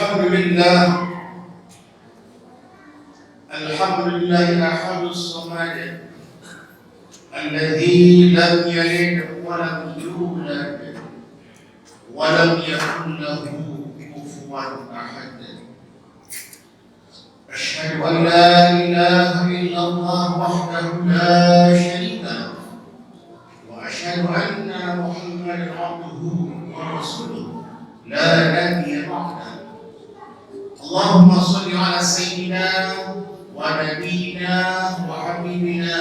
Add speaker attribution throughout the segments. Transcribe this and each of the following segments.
Speaker 1: Alhamdulillah الأحد الصمد الذي لم يلد ولم يولد ولم يكن له كفوا أحد. أشهد أن لا إله إلا الله وحده لا شريك له وأشهد أن محمدا عبده ورسوله لا نبي بعده. اللهم صل على سيدنا ونبينا وحبيبنا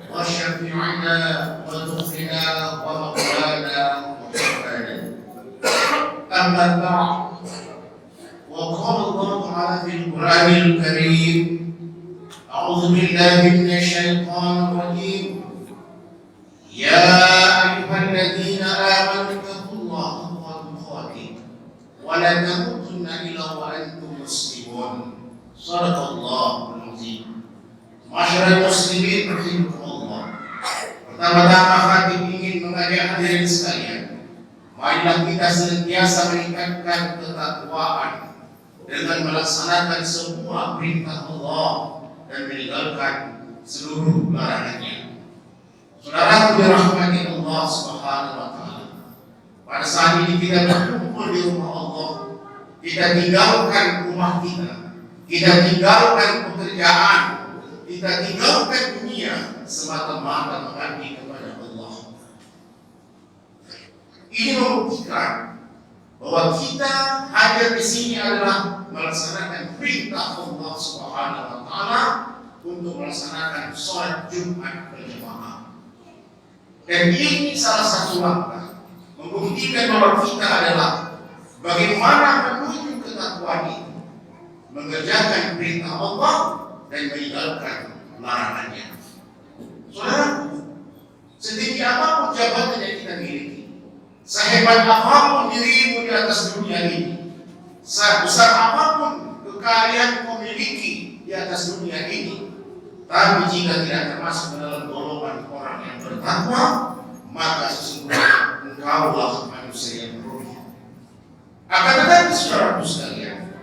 Speaker 1: وشفيعنا ودخلنا ومولانا محمد. أما بعد، وقال الله تعالى في القرآن الكريم: أعوذ بالله من الشيطان الرجيم. يا أيها الذين آمنوا اتقوا الله حق تقاته ولا تموتن إلا وأنتم مسلمون. صدق الله العظيم. Masyarakat muslimin rahimakumullah. Pertama-tama hati ingin mengajak hadirin sekalian, marilah kita senantiasa meningkatkan ketakwaan dengan melaksanakan semua perintah Allah dan meninggalkan seluruh larangannya. Saudaraku dirahmati Allah Subhanahu wa taala. Pada saat ini kita berkumpul di rumah Allah, kita tinggalkan rumah kita tinggalkan pekerjaan, kita tinggalkan dunia semata-mata mengabdi kepada Allah. Ini membuktikan bahwa kita hadir di sini adalah melaksanakan perintah Allah Subhanahu wa taala untuk melaksanakan sholat Jumat berjamaah. Dan ini salah satu langkah membuktikan bahwa kita adalah bagaimana menuju ketakwaan itu, mengerjakan perintah Allah dan meninggalkan larangannya. Saudara, setinggi apapun jabatan yang kita miliki, sehebat apapun dirimu di atas dunia ini, sebesar apapun kekayaan kau miliki di atas dunia ini, tapi jika tidak termasuk dalam golongan orang yang bertakwa, maka sesungguhnya engkaulah manusia yang merugi. Akan tetapi saudaraku sekalian,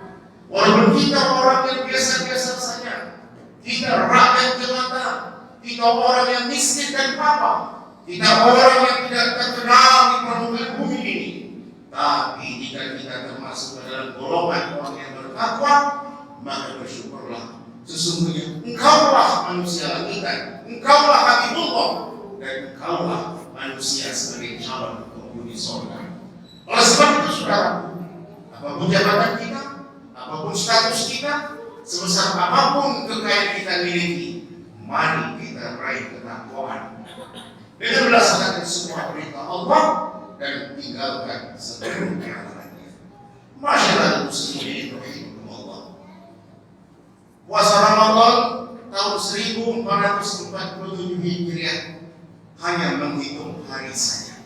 Speaker 1: walaupun kita orang yang biasa-biasa saja, kita rakyat jelata, kita orang yang miskin dan papa, kita orang yang tidak terkenal di permukaan bumi ini, tapi jika kita termasuk dalam golongan orang yang bertakwa, maka bersyukurlah. Sesungguhnya engkaulah manusia langitan, engkaulah Habibullah, dan engkaulah manusia sebagai calon penghuni surga. Oleh sebab itu saudara, apapun jabatan kita, apapun status kita, sebesar apapun kekayaan kita miliki, mari kita raih ketakwaan dengan melaksanakan semua perintah Allah dan tinggalkan seluruh larangannya. Masyaallah muslimin rahimakumullah. Puasa Ramadan tahun 1447 Hijriah hanya menghitung hari saja.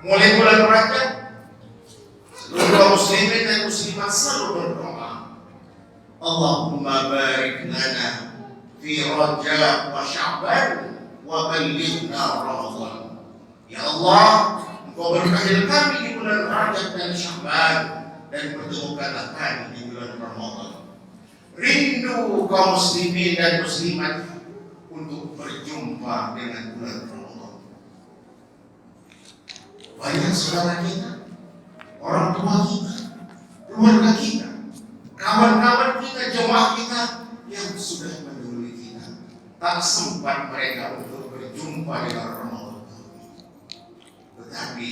Speaker 1: Mulai bulan Rajab, seluruh muslimin dan muslimat selalu berdoa, Allahumma barik lana fi Rajab wa Sya'ban wa ballighna Ramadan. Ya Allah, Engkau berkahi kami di bulan Rajab dan Sya'ban dan pertemukanlah kami di bulan Ramadan. Rindu kaum muslimin dan muslimat untuk berjumpa dengan bulan Ramadan. Banyak saudara kita, orang tua kita, keluarga kita, kawan-kawan kita, jemaah kita yang sudah mendahului kita, tak sempat mereka untuk berjumpa dengan Ramadan. Tetapi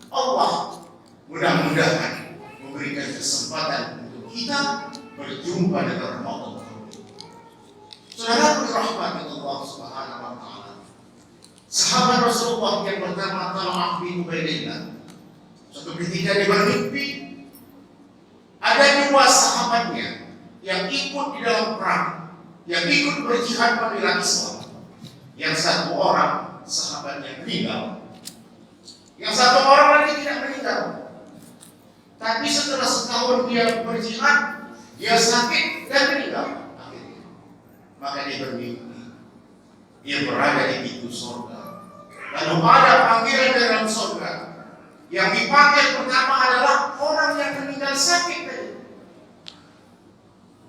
Speaker 1: Allah mudah-mudahan memberikan kesempatan untuk kita berjumpa dengan Ramadan. Saudara dirahmati Allah Subhanahu wa taala. Sahabat Rasulullah yang pertama Talha bin Ubaidillah, suatu ketika dia bermimpi ada dua sahabatnya yang ikut di dalam perang, yang ikut berjihad membela Islam. Yang satu orang sahabatnya meninggal, yang satu orang lagi tidak meninggal. Tapi setelah setahun dia berjihad, dia sakit dan meninggal. Akhirnya, maka dia bermimpi, dia berada di pintu surga. Lalu ada panggilan dalam surga. Yang dipanggil pertama adalah orang yang sakit tadi.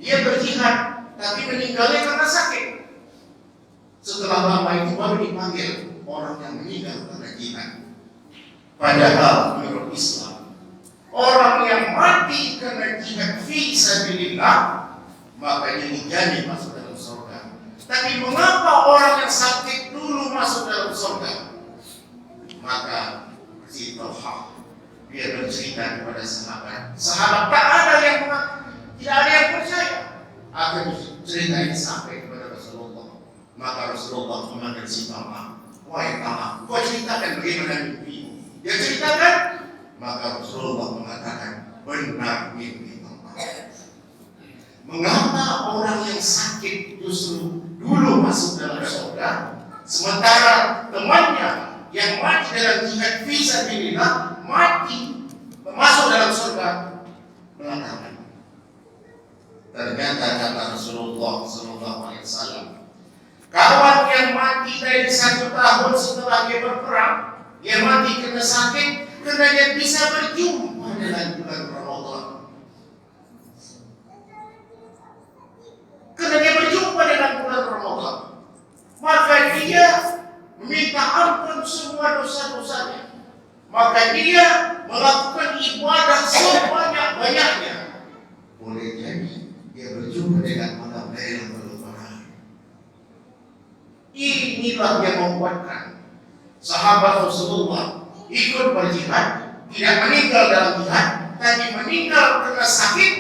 Speaker 1: Dia berjihad, tapi meninggalnya karena sakit. Setelah lama itu baru dipanggil orang yang meninggal karena jihad. Padahal menurut Islam, orang yang mati karena jihad fi sabilillah, maka dia dijamin masuk dalam surga. Tapi mengapa orang yang sakit dulu masuk dalam surga? Maka si Talha dia bercerita kepada sahabat. Sahabat tak ada yang mengaku, tidak ada yang percaya. Akan cerita ini sampai kepada Rasulullah. Maka Rasulullah memanggil si Talha. Wahai Talha, kau ceritakan bagaimana mimpimu. Dia ceritakan, maka Rasulullah mengatakan benar mimpi Talha. Mengapa orang yang sakit justru dulu masuk dalam surga, sementara temannya yang mati dalam jihad fi sabilillah mati masuk dalam surga belakangan? Ternyata kata Rasulullah SAW, kawan yang mati dari 1 tahun setelah dia berperang, dia mati karena sakit, karena dia bisa berjumpa dengan bulan Ramadan. Karena dia berjumpa dengan bulan Ramadan, maka dia meminta ampun semua dosa-dosanya. Maka dia melakukan ibadah sebanyak-banyaknya. Boleh jadi dia berjumpa dengan malam Lailatul Qadar. Inilah yang membuatkan sahabat Rasulullah ikut berjihad, tidak meninggal dalam jihad, tapi meninggal karena sakit.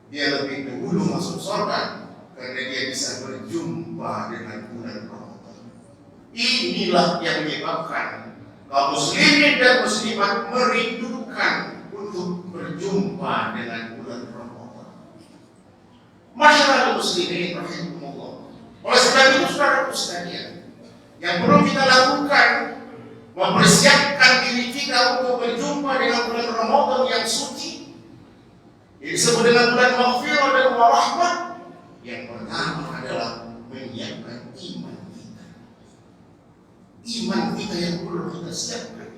Speaker 1: Dia lebih dahulu masuk surga karena dia bisa berjumpa dengan bulan Ramadan. Inilah yang menyebabkan kaum muslimin dan muslimat merindukan untuk berjumpa dengan bulan Ramadan. Masyarakat muslimin rahimahullah. Oleh sebab itu saudara sekalian, yang perlu kita lakukan mempersiapkan diri kita untuk berjumpa dengan bulan Ramadan yang suci, yang disebut dengan bulan maghfirah dan warahmah. Yang pertama adalah menyiapkan iman kita. Iman kita yang perlu kita siapkan.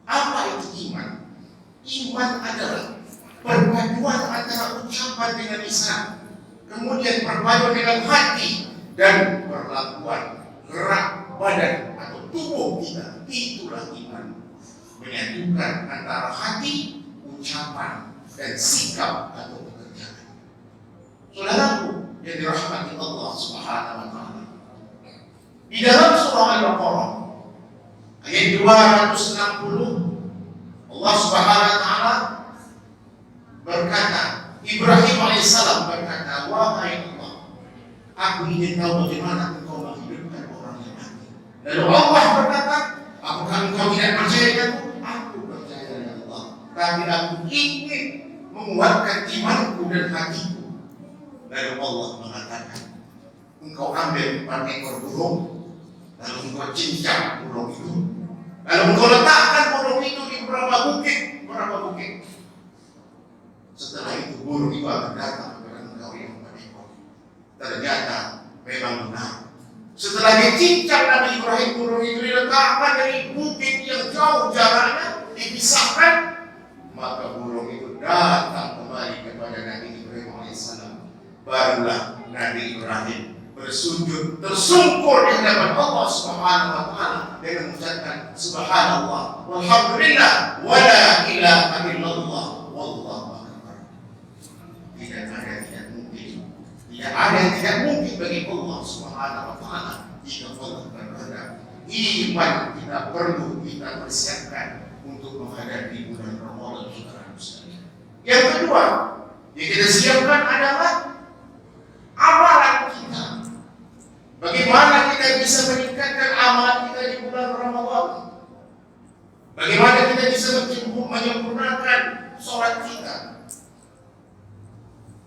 Speaker 1: Apa itu iman? Iman adalah perpaduan antara ucapan dengan lisan, kemudian perpaduan dengan hati, dan perlakuan gerak badan atau tubuh kita. Itulah iman. Menyatukan antara hati, ucapan, dan sikap atau pekerjaan. Saudaraku yang dirahmati Allah Subhanahu wa taala, di dalam surah Al-Baqarah ayat 260, Allah Subhanahu wa taala berkata, Ibrahim alaihissalam berkata, wahai Allah, aku ingin tahu bagaimana engkau menghidupkan orang yang mati. Lalu Allah berkata, apakah engkau tidak percaya denganku? Aku percaya dengan Allah, tapi aku ingin menguatkan imanku dan hatiku. Lalu Allah mengatakan, engkau ambil 4 ekor burung, lalu engkau cincang burung itu, lalu engkau letakkan burung itu di beberapa bukit. Setelah itu burung itu akan datang kepada engkau yang 4 ekor. Ternyata memang benar. Setelah dicincang Nabi Ibrahim, burung itu diletakkan dari bukit yang jauh jaraknya, dipisahkan, maka burung itu datang kembali kepada Nabi Ibrahim alaihissalam. Barulah Nabi Ibrahim bersujud tersungkur di hadapan Allah Subhanahu wa taala dengan mengucapkan subhanallah walhamdulillah wala ilaha illallah wallahu akbar. Tidak ada yang tidak mungkin bagi Allah Subhanahu wa taala jika Allah berkehendak. Iman kita perlu kita persiapkan untuk menghadapi bulan Ramadan, saudara sekalian. Yang kedua yang kita siapkan adalah amalan kita. Bagaimana kita bisa meningkatkan amalan kita di bulan Ramadan? Bagaimana kita bisa menyempurnakan sholat kita?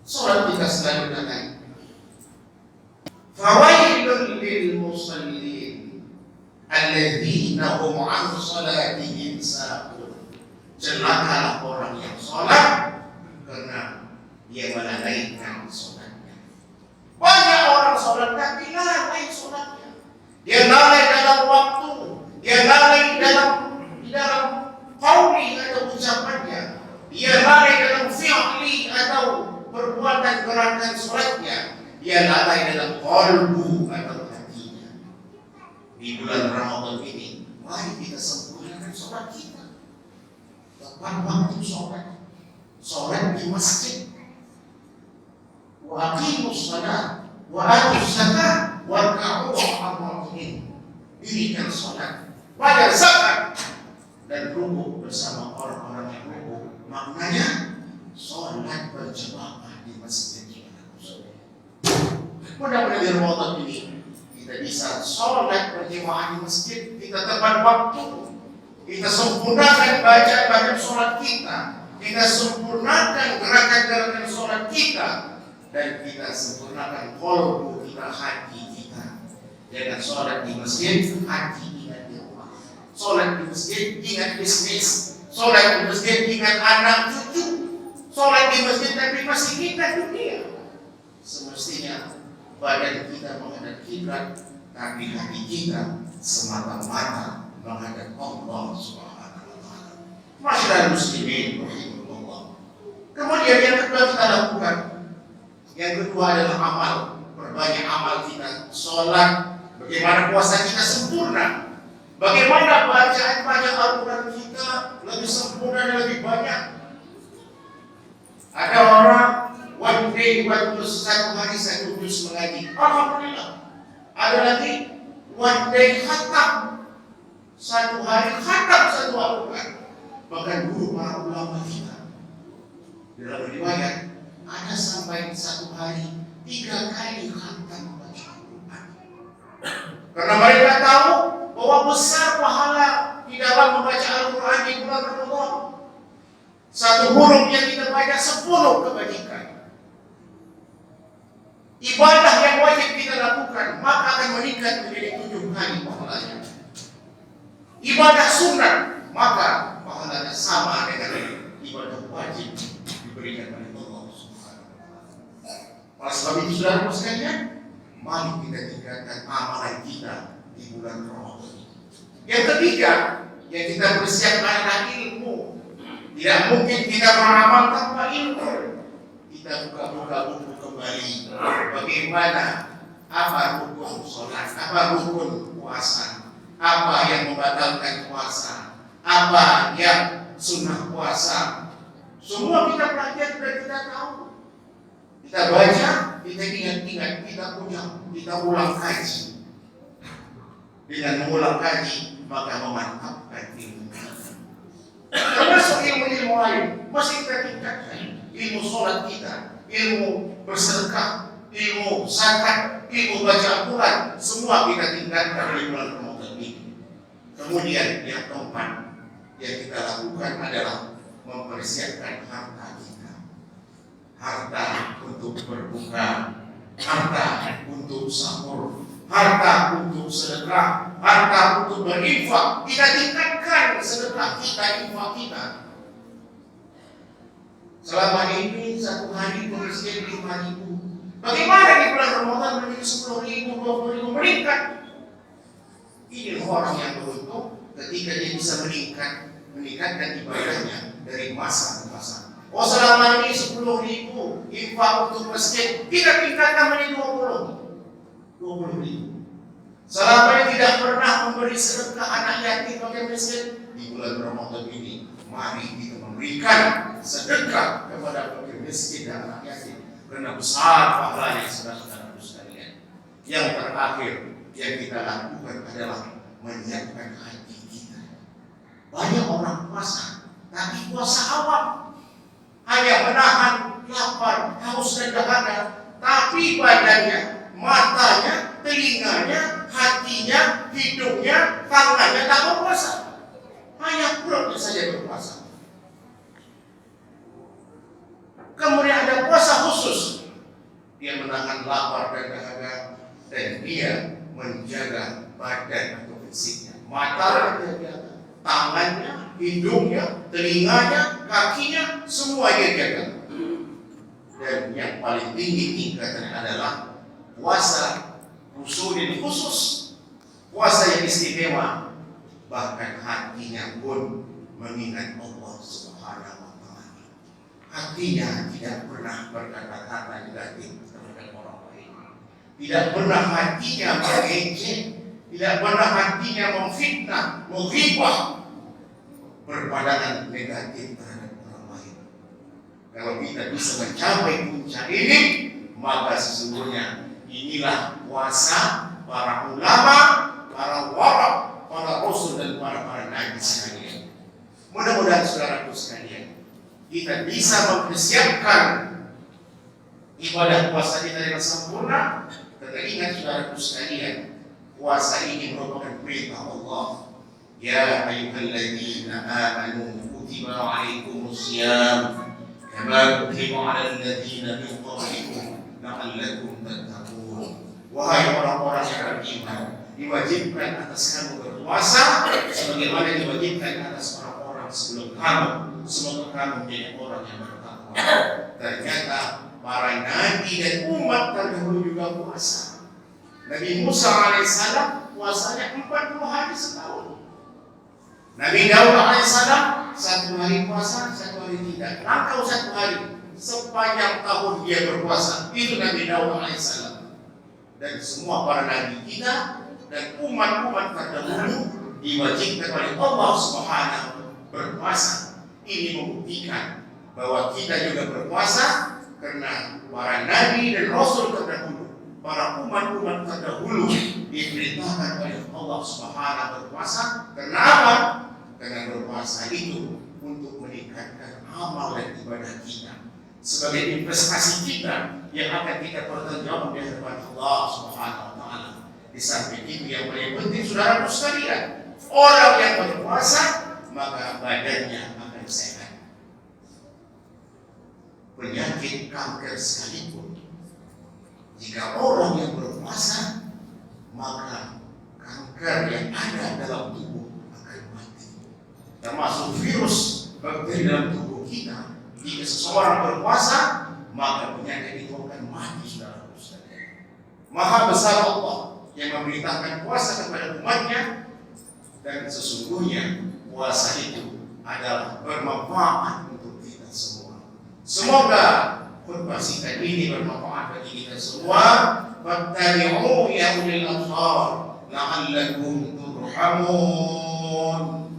Speaker 1: Sholat kita selalu datang. Fawailun lil musallin alladzina hum an sholatihim sahun. Celakalah orang yang sholat karena dia melalaikan sholatnya. Banyak orang sholat tapi lalai sholatnya. Dia lalai dalam waktu, dia lalai di dalam qauli atau ucapannya. dia lalai dalam fi'li atau perbuatan gerakan sholatnya, dia lalai dalam qalbu atau hatinya. Di bulan Ramadan ini, mari kita sempurnakan sholat kita. Tepat waktu sholat di masjid. Wa aqimus shalah wa atuz zakah warka'u ma'ar raki'in. Dirikan sholat, bayar zakat, dan rukuk bersama orang-orang yang rukuk. Maknanya sholat berjamaah di masjid. Mudah-mudahan di Ramadan ini kita bisa sholat berjamaah di masjid, kita tepat waktu, kita sempurnakan bacaan sholat kita sempurnakan gerakan-gerakan sholat kita, dan kita sempurnakan qalbu kita, hati kita. Dengan sholat di masjid, hati ingat di rumah. Sholat di masjid ingat bisnis. Sholat di masjid ingat anak cucu. Sholat di masjid tapi masih ingat dunia. Semestinya badan kita menghadap kiblat, tapi hati kita semata-mata menghadap Allah Subhanahu wa taala. Masyarakat muslimin rahimahullah. Kemudian yang kedua kita lakukan, yang kedua adalah amal. Perbanyak amal kita, sholat. Bagaimana puasa kita sempurna, bagaimana bacaan Al-Quran kita lebih sempurna dan lebih banyak. Ada orang one day waktu satu hari satu juz mengaji, alhamdulillah. Ada lagi one day khatam, satu hari khatam satu Al-Quran. Bahkan guru para ulama kita dalam riwayat ada sampai satu hari 3 kali khatam membaca Al-Quran. Karena mereka tahu bahwa besar pahala di dalam membaca Al-Quran di bulan Ramadan. Satu huruf yang kita baca 10 kebajikan. Ibadah yang wajib kita lakukan maka akan meningkat menjadi 7 kali pahalanya. Ibadah sunat maka pahalanya sama dengan ibadah wajib diberikan oleh Allah Subhanahu wa taala. Oleh sebab itu saudara sekalian, mari kita tingkatkan amalan kita di bulan Ramadan. Yang ketiga, yang kita persiapkan adalah ilmu. Tidak mungkin kita beramal tanpa ilmu. Kita buka-buka buku kembali. Bagaimana, apa rukun sholat, apa rukun puasa, apa yang membatalkan puasa, apa yang sunnah puasa. Semua kita pelajari dan kita tahu. Kita baca, kita ingat-ingat, kita ulang kaji. Dengan mengulang kaji, maka memantapkan ilmu kita. Termasuk ilmu-ilmu lain, masih kita tingkatkan. Ilmu sholat kita, ilmu bersedekah, ilmu zakat, ilmu baca Al-Quran, semua kita tingkatkan di bulan Ramadan ini. Kemudian yang keempat yang kita lakukan adalah mempersiapkan harta kita. Harta untuk berbuka, harta untuk sahur, harta untuk sedekah, harta untuk berinfak. Kita tingkatkan sedekah kita, infak kita. Selama ini satu hari berisikan 5.000. Bagaimana di bulan Ramadan menjadi 10.000, 20.000 meningkat? Ini orang yang beruntung ketika dia bisa meningkatkan ibadahnya dari masa ke masa. Oh, selama ini 10.000 infak untuk masjid, kita tingkatkan menjadi 20.000. Selama ini tidak pernah memberi sedekah anak yatim bagi masjid, di bulan Ramadan ini mari kita memberikan sedekah kepada fakir miskin dan anak yatim, karena besar pahalanya saudara-saudara sekalian. Yang terakhir yang kita lakukan adalah menyiapkan hati kita. Banyak orang puasa, tapi puasa awam, hanya menahan lapar, haus dan dahaga, tapi badannya, matanya, telinganya, hatinya, hidungnya, tangannya tak berpuasa. Hanya perutnya saja berpuasa. Kemudian ada puasa khusus. Dia menahan lapar dan dahaga, dan dia menjaga badan atau fisiknya. Matanya dia jaga, tangannya, hidungnya, telinganya, kakinya, semua dia jaga. Dan yang paling tinggi tingkatan adalah puasa khusus, puasa yang istimewa, bahkan hatinya pun mengingat Allah Subhanahu wa taala. hatinya tidak pernah berkata-kata negatif terhadap orang lain. Tidak pernah hatinya mengejek, tidak pernah hatinya memfitnah, menghibah, berpandangan negatif terhadap orang lain. Kalau kita bisa mencapai puncak ini, maka sesungguhnya inilah kuasa para ulama, para wara, para rasul dan para nabi sekalian. Mudah-mudahan saudaraku sekalian, kita bisa mempersiapkan ibadah puasa kita dengan sempurna. Karena ingat saudaraku sekalian, puasa ini merupakan perintah Allah. Ya ayyuhalladzina amanu kutiba alaikumusiyam kama kutiba alal ladzina min qablikum la'allakum tattaqun. Wahai orang-orang yang beriman, diwajibkan atas kamu berpuasa sebagaimana diwajibkan atas orang-orang sebelum kamu. Semoga kamu menjadi orang yang bertakwa. Ternyata para nabi dan umat terdahulu juga puasa. Nabi Musa alaihissalam puasanya 40 hari setahun. Nabi Daud alaihissalam 1 hari puasa, 1 hari tidak. Langkau 1 hari sepanjang tahun dia berpuasa. Itu Nabi Daud alaihissalam. Dan semua para nabi kita dan umat-umat terdahulu diwajibkan oleh Allah Subhanahu berpuasa. Ini membuktikan bahwa kita juga berpuasa karena para nabi dan rasul terdahulu, para umat-umat terdahulu diperintahkan oleh Allah Subhanahu berpuasa. Kenapa? Karena berpuasa itu untuk meningkatkan amal dan ibadah kita sebagai investasi kita yang akan kita pertanggungjawabkan di hadapan Allah Subhanahu wa taala. Di samping itu yang paling penting saudara sekalian, orang yang berpuasa maka badannya akan sehat. Penyakit kanker sekalipun, jika orang yang berpuasa maka kanker yang ada dalam tubuh akan mati. Termasuk virus bakteri dalam tubuh kita. Jika seseorang berpuasa, maka penyakit itu akan mati, saudara-saudara sekalian. Maha besar Allah yang memerintahkan puasa kepada umatnya, dan sesungguhnya puasa itu adalah bermanfaat untuk kita semua. Semoga khutbah singkat ini bermanfaat bagi kita semua. Fattabi'u ya ulil absar la'allakum turhamun.